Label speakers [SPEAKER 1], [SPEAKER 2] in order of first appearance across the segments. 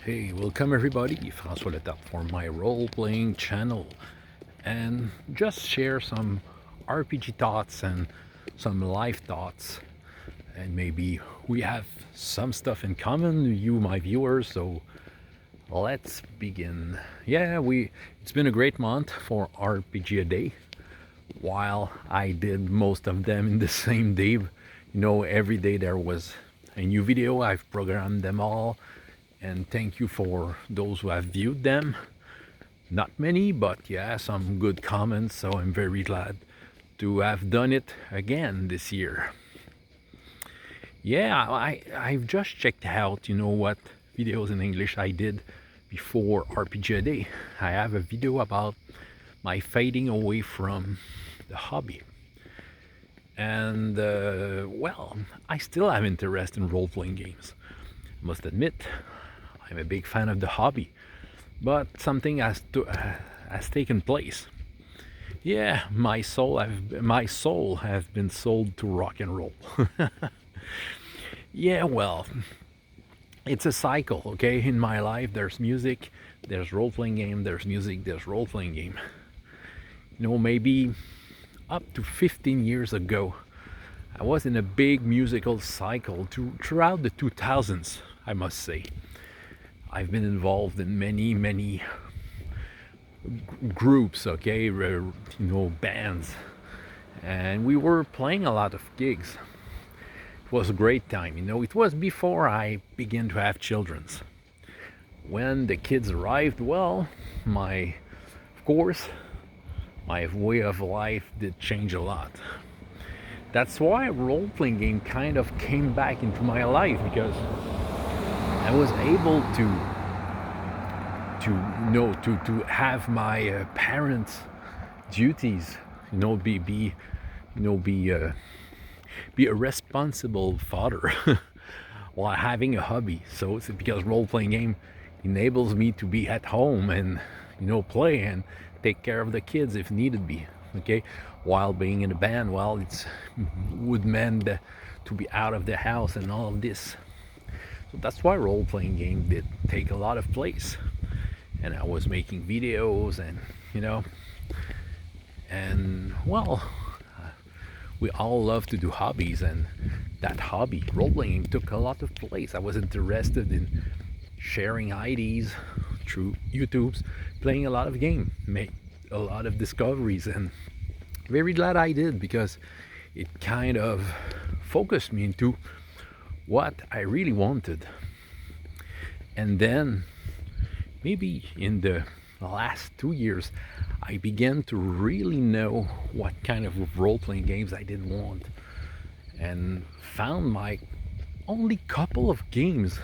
[SPEAKER 1] Hey, welcome everybody, François Letap for my role-playing channel, and just share some RPG thoughts and some life thoughts, and maybe we have some stuff in common, you my viewers, so let's begin. It's been a great month for RPG a day. While I did most of them in the same day, every day there was a new video. I've programmed them all, and thank you for those who have viewed them. Not many, but yeah, some good comments, so I'm very glad to have done it again this year. Yeah, I've just checked out, what videos in English I did before RPG a day. I have a video about my fading away from the hobby. And, well, I still have interest in role-playing games. I must admit, I'm a big fan of the hobby, but something has taken place. Yeah, my soul has been sold to rock and roll. Yeah, well, it's a cycle, okay? In my life, there's music, there's role-playing game, there's music, there's role-playing game. Maybe up to 15 years ago, I was in a big musical cycle throughout the 2000s, I must say. I've been involved in many groups, okay, bands, and we were playing a lot of gigs. It was a great time, it was before I began to have children. When the kids arrived, well, of course, my way of life did change a lot. That's why role-playing game kind of came back into my life, because I was able to have my parents' duties, be a responsible father while having a hobby. So it's because role-playing game enables me to be at home and play and take care of the kids if needed be. Okay, while being in a band, well, it's would mean to be out of the house and all of this. So that's why role-playing game did take a lot of place. And I was making videos, and and well, we all love to do hobbies, and that hobby, role-playing, took a lot of place. I was interested in sharing ideas through YouTube's, playing a lot of game, make a lot of discoveries, and very glad I did, because it kind of focused me into what I really wanted. And then maybe in the last 2 years, I began to really know what kind of role-playing games I did want, and found my only couple of games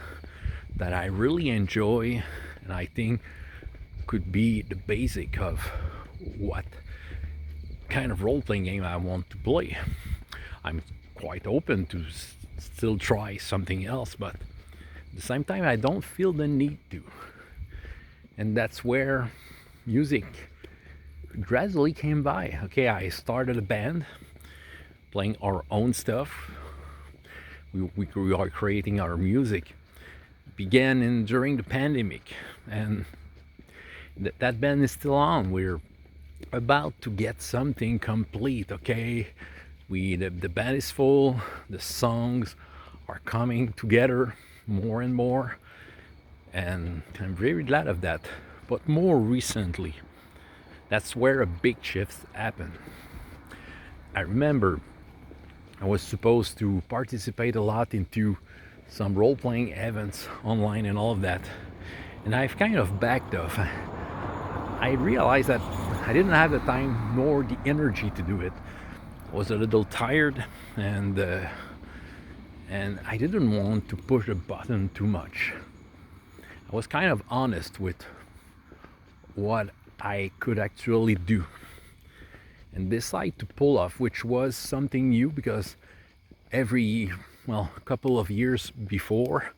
[SPEAKER 1] that I really enjoy, and I think could be the basic of what kind of role-playing game I want to play. I'm quite open to still try something else, but at the same time, I don't feel the need to. And that's where music gradually came by. Okay, I started a band, playing our own stuff. We are creating our music. Began during the pandemic, and that band is still on. We're about to get something complete. Okay, the band is full. The songs are coming together more and more, and I'm very glad of that. But more recently, that's where a big shift happened. I remember I was supposed to participate a lot into some role-playing events online and all of that, and I've kind of backed off. I realized that I didn't have the time nor the energy to do it. I was a little tired, and I didn't want to push the button too much. I was kind of honest with what I could actually do, and decided to pull off, which was something new, because couple of years before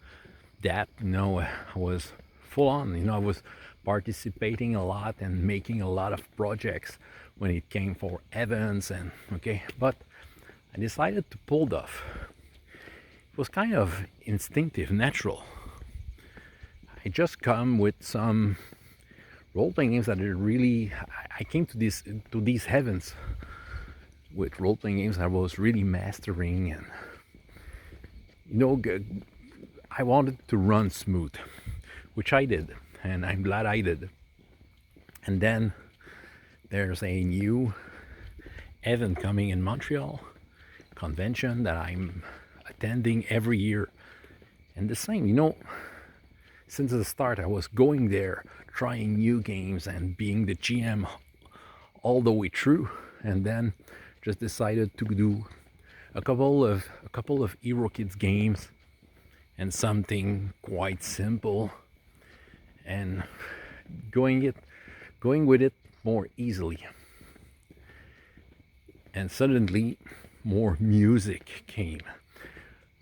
[SPEAKER 1] that, I was full on. I was participating a lot and making a lot of projects when it came for events, and but I decided to pull it off. It was kind of instinctive, natural. I just come with some role-playing games that are really. I came to these heavens with role-playing games I was really mastering, and I wanted to run smooth, which I did, and I'm glad I did. And then there's a new event coming in Montreal, convention that I'm attending every year. And the same, since the start, I was going there, trying new games and being the GM all the way through, and then just decided to do a couple of Hero Kids games and something quite simple, and going with it more easily. And suddenly more music came.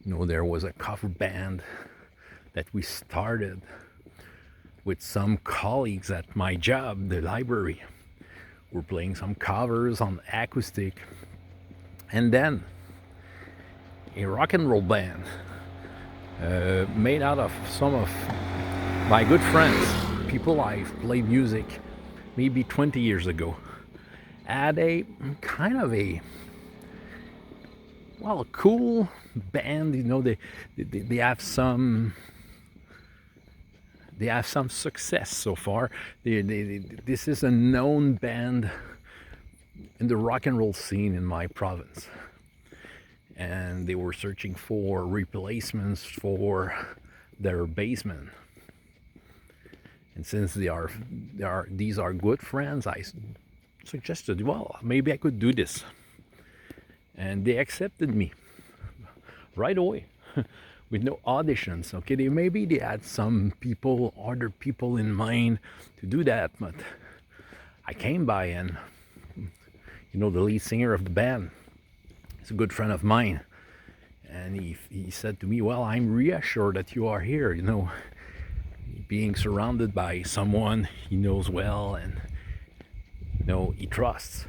[SPEAKER 1] There was a cover band that we started with some colleagues at my job, the library. We're playing some covers on acoustic, and then a rock and roll band made out of some of my good friends, people I've played music maybe 20 years ago, had a kind of a cool band. They have some success so far. This is a known band in the rock and roll scene in my province, and they were searching for replacements for their bassman. And since these are good friends, I suggested, well, maybe I could do this, and they accepted me right away. With no auditions. Okay, maybe they had some other people in mind to do that, but I came by, and the lead singer of the band is a good friend of mine, and he said to me, well, I'm reassured that you are here, being surrounded by someone he knows well and he trusts.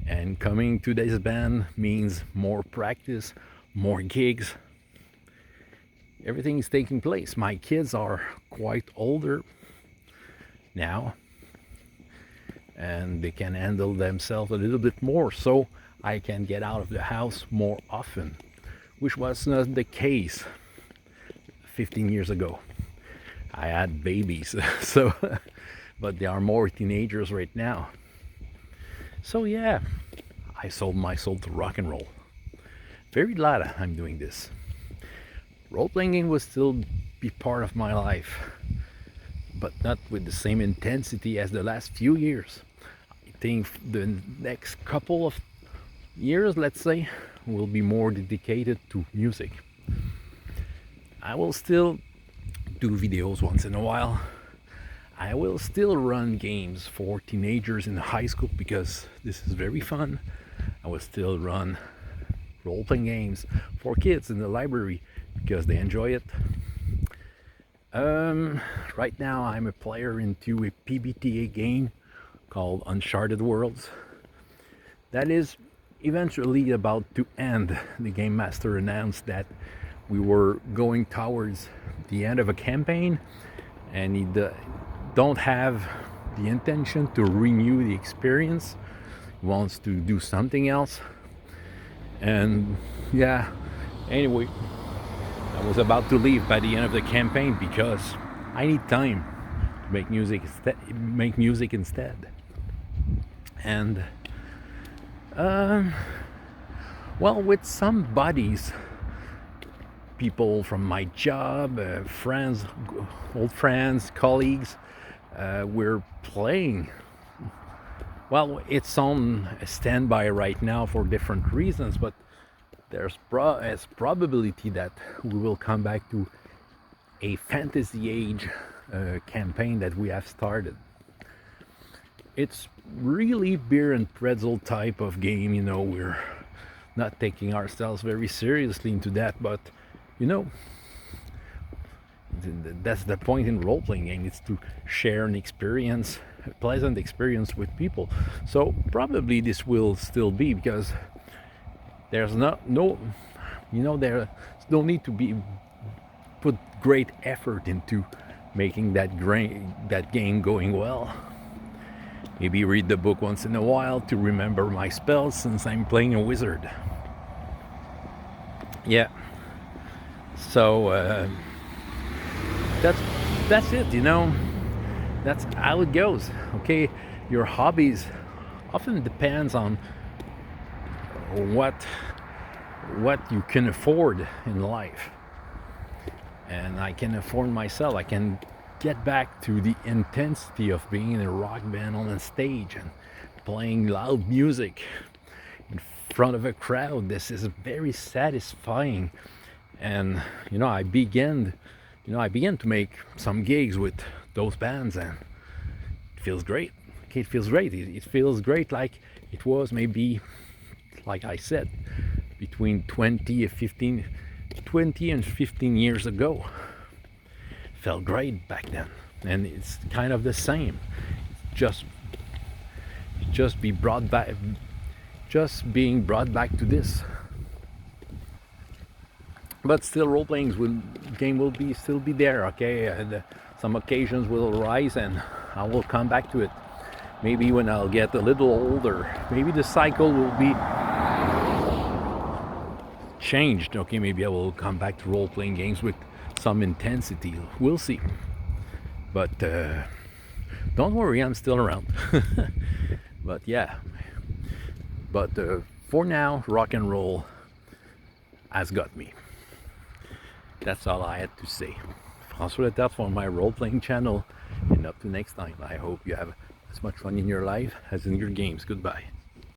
[SPEAKER 1] And coming to this band means more practice, more gigs. Everything is taking place. My kids are quite older now, and they can handle themselves a little bit more, so I can get out of the house more often, which was not the case 15 years ago. I had babies, so but they are more teenagers right now. So yeah, I sold my soul to rock and roll. Very glad I'm doing this. Role-playing game will still be part of my life, but not with the same intensity as the last few years. I think the next couple of years, let's say, will be more dedicated to music. I will still do videos once in a while. I will still run games for teenagers in high school because this is very fun. I will still run role-playing games for kids in the library because they enjoy it. Right now I'm a player into a PBTA game called Uncharted Worlds that is eventually about to end. The game master announced that we were going towards the end of a campaign, and he don't have the intention to renew the experience. He wants to do something else. And yeah, anyway, I was about to leave by the end of the campaign because I need time to make music instead. And well, with some buddies, people from my job, friends, old friends, colleagues, we're playing. Well, it's on a standby right now for different reasons, but there's probability that we will come back to a fantasy age campaign that we have started. It's really beer and pretzel type of game, we're not taking ourselves very seriously into that, but that's the point in role-playing game. It's to share an experience, a pleasant experience with people. So probably this will still be, because there's no need to be put great effort into making that game going well. Maybe read the book once in a while to remember my spells since I'm playing a wizard. Yeah. So that's it, you know. That's how it goes. Okay, your hobbies often depends on what you can afford in life. And I can afford myself. I can get back to the intensity of being in a rock band on a stage and playing loud music in front of a crowd. This is very satisfying. And I began to make some gigs with those bands, and it feels great. Okay, it feels great. It feels great, like it was maybe, like I said, between 20 and 15 years ago. Felt great back then, and it's kind of the same. Just being brought back to this. But still, role-playing game will still be there. Okay, and some occasions will arise, and I will come back to it. Maybe when I'll get a little older, maybe the cycle will be changed. Okay, maybe I will come back to role-playing games with some intensity. We'll see. But don't worry, I'm still around. But yeah. But for now, rock and roll has got me. That's all I had to say. François Letarte for my role-playing channel. And up to next time, I hope you have as much fun in your life as in your games. Goodbye.